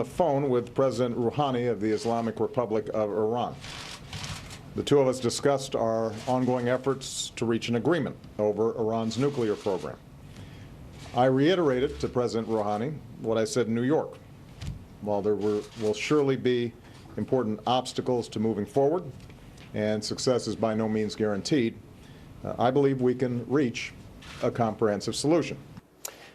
the phone with President Rouhani of the Islamic Republic of Iran. The two of us discussed our ongoing efforts to reach an agreement over Iran's nuclear program. I reiterated to President Rouhani what I said in New York. While there will surely be important obstacles to moving forward, and success is by no means guaranteed, I believe we can reach a comprehensive solution.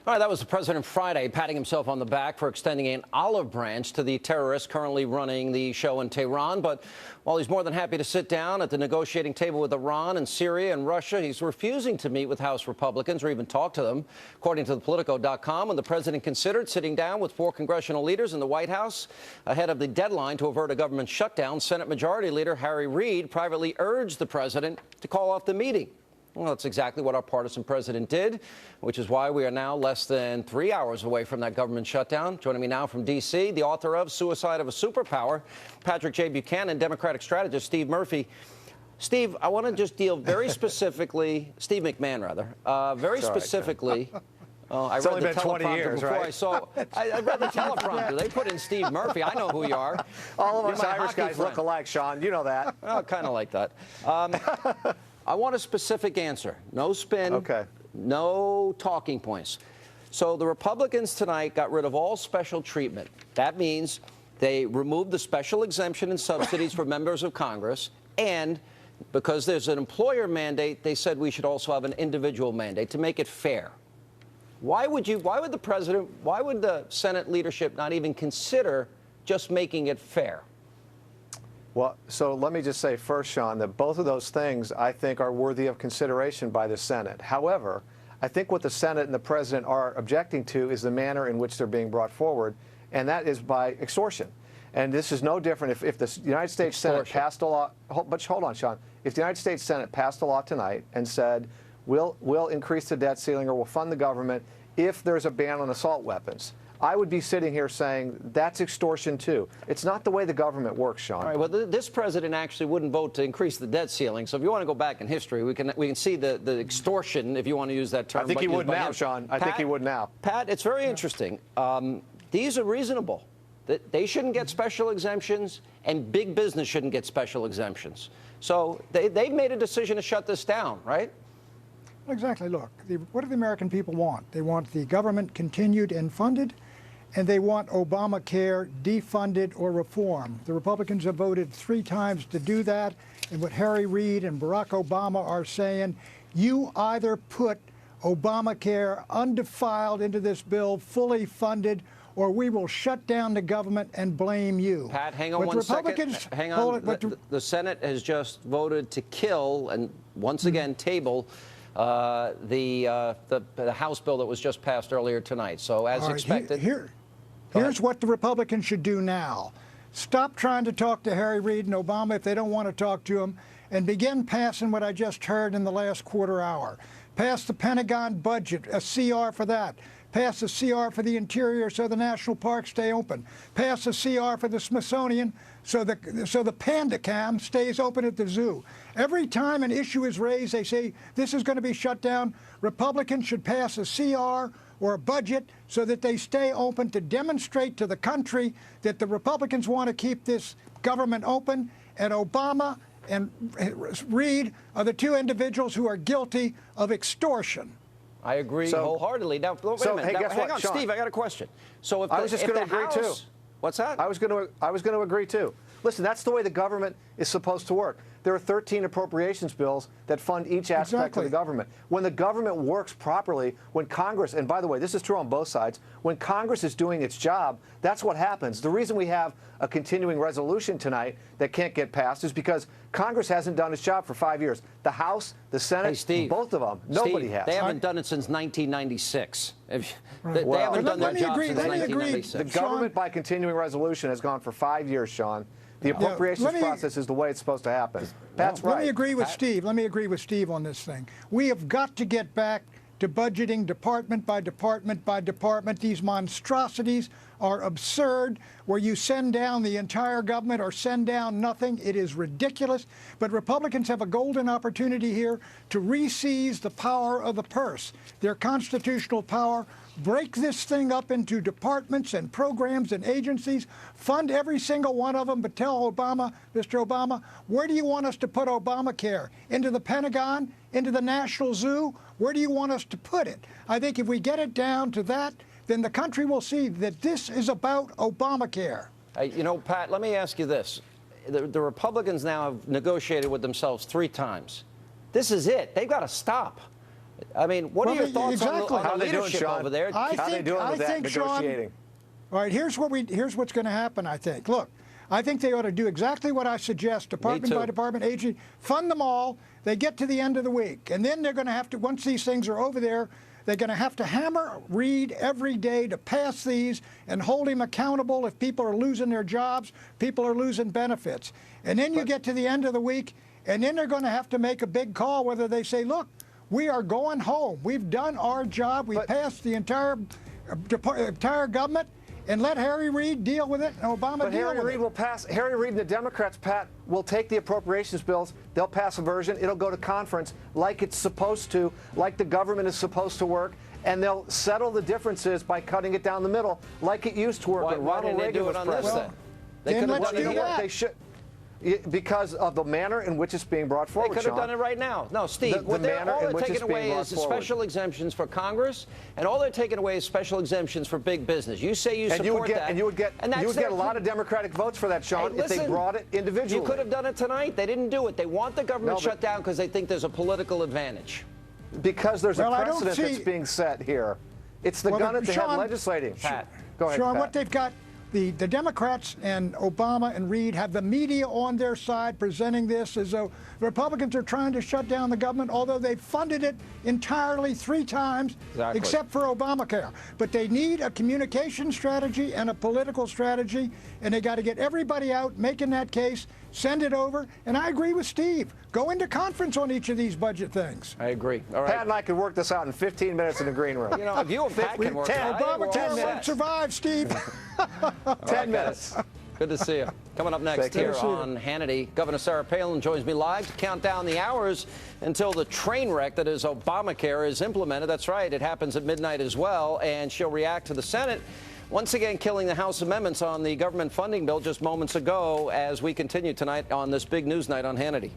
All right, that was the president Friday patting himself on the back for extending an olive branch to the terrorists currently running the show in Tehran. But while he's more than happy to sit down at the negotiating table with Iran and Syria and Russia, he's refusing to meet with House Republicans or even talk to them. According to thepolitico.com, when the president considered sitting down with 4 congressional leaders in the White House ahead of the deadline to avert a government shutdown, Senate Majority Leader Harry Reid privately urged the president to call off the meeting. Well, that's exactly what our partisan president did, which is why we are now less than 3 hours away from that government shutdown. Joining me now from D.C., the author of Suicide of a Superpower, Patrick J. Buchanan, Democratic strategist Steve Murphy. Steve, I want to just deal very specifically, Steve McMahon, rather, very specifically. I read the teleprompter before right? I read the teleprompter. They put in Steve Murphy. I know who you are. All of us Irish guys look alike, Sean. You know that. Oh, kind of like that. I want a specific answer. No spin. Okay. No talking points. So the Republicans tonight got rid of all special treatment. That means they removed the special exemption and subsidies for members of Congress, and because there's an employer mandate, they said we should also have an individual mandate to make it fair. Why would the Senate leadership not even consider just making it fair? Well, so let me just say first, Sean, that both of those things I think are worthy of consideration by the Senate. However, I think what the Senate and the President are objecting to is the manner in which they're being brought forward, and that is by extortion. And this is no different if the United States Senate passed a law. But hold on, Sean. If the United States Senate passed a law tonight and said, we'll increase the debt ceiling or we'll fund the government if there's a ban on assault weapons, I would be sitting here saying that's extortion, too. It's not the way the government works, Sean. All right, well, this president actually wouldn't vote to increase the debt ceiling. So if you want to go back in history, we can see the extortion, if you want to use that term. I think he would now, Sean. I think he would now. Pat, it's very interesting. These are reasonable. They shouldn't get special exemptions, and big business shouldn't get special exemptions. So they've made a decision to shut this down, right? Exactly. Look, what do the American people want? They want the government continued and funded, and they want Obamacare defunded or reformed. The Republicans have voted 3 times to do that, and what Harry Reid and Barack Obama are saying, you either put Obamacare undefiled into this bill, fully funded, or we will shut down the government and blame you. Pat, hang on one second. Hang on. The Senate has just voted to kill and once again table the House bill that was just passed earlier tonight. So as expected. Here's what the Republicans should do now. Stop trying to talk to Harry Reid and Obama if they don't want to talk to him, and begin passing what I just heard in the last quarter hour. Pass the Pentagon budget, a CR for that. Pass a CR for the Interior so the national parks stay open. Pass a CR for the Smithsonian so the Panda Cam stays open at the zoo. Every time an issue is raised, they say this is going to be shut down. Republicans should pass a CR or a budget so that they stay open to demonstrate to the country that the Republicans want to keep this government open, and Obama and Reid are the 2 individuals who are guilty of extortion. I agree wholeheartedly. Now, wait a minute. Hang on, Steve, I got a question. So if I was just going to agree, too. What's that? I was going to agree, too. Listen, that's the way the government is supposed to work. There are 13 appropriations bills that fund each aspect of the government. When the government works properly, when Congress, and by the way, this is true on both sides, when Congress is doing its job, that's what happens. The reason we have a continuing resolution tonight that can't get passed is because Congress hasn't done its job for 5 years. The House, the Senate, both of them, nobody has. They haven't done it since 1996. They haven't done their job since 1996. The government, by continuing resolution, has gone for 5 years, Sean. The appropriations process is the way it's supposed to happen. That's right. Let me agree with Steve. Let me agree with Steve on this thing. We have got to get back to budgeting department by department by department. These monstrosities are absurd, where you send down the entire government or send down nothing. It is ridiculous. But Republicans have a golden opportunity here to re-seize the power of the purse, their constitutional power. Break this thing up into departments and programs and agencies. Fund every single one of them, but tell Obama, Mr. Obama, where do you want us to put Obamacare? Into the Pentagon? Into the National Zoo? Where do you want us to put it? I think if we get it down to that, then the country will see that this is about Obamacare. You know, Pat, let me ask you this. The Republicans now have negotiated with themselves 3 times. This is it. They've got to stop. I mean, what are your thoughts on the leadership over there? How are they doing with that negotiating? All right, here's what's going to happen, I think. Look, I think they ought to do exactly what I suggest, department by department, agency, fund them all. They get to the end of the week, and then they're going to have to, once these things are over there, they're going to have to hammer Reid every day to pass these and hold him accountable if people are losing their jobs, people are losing benefits. And then you get to the end of the week, and then they're going to have to make a big call whether they say, look, we are going home. We've done our job. We passed the entire government, and let Harry Reid deal with it, and Obama deal with it. But Harry Reid will pass. Harry Reid and the Democrats, Pat, will take the appropriations bills. They'll pass a version. It'll go to conference like it's supposed to, like the government is supposed to work, and they'll settle the differences by cutting it down the middle, like it used to work when Ronald Reagan was president. Then let's do that. They should. Because of the manner in which it's being brought forward, They could have done it right now. No, Steve, all they're taking away is special exemptions for Congress, and all they're taking away is special exemptions for big business. You say you support that. And you would get a lot of Democratic votes for that, Sean, if they brought it individually. You could have done it tonight. They didn't do it. They want the government shut down because they think there's a political advantage. Because there's a precedent that's being set here. It's the gun at the head legislating. Pat. Go ahead, Sean, Pat. what they've got, the Democrats and Obama and Reid have the media on their side presenting this as though Republicans are trying to shut down the government, although they've funded it entirely 3 times, except for Obamacare. But they need a communication strategy and a political strategy, and they got to get everybody out making that case, send it over. And I agree with Steve. Go into conference on each of these budget things. I agree. All right. Pat and I could work this out in 15 minutes in the green room. You know, if you and Pat can work it out, Obamacare won't survive, Steve. 10 minutes. Good to see you. Coming up next here on Hannity, Governor Sarah Palin joins me live to count down the hours until the train wreck that is Obamacare is implemented. That's right. It happens at midnight as well. And she'll react to the Senate once again killing the House amendments on the government funding bill just moments ago as we continue tonight on this big news night on Hannity.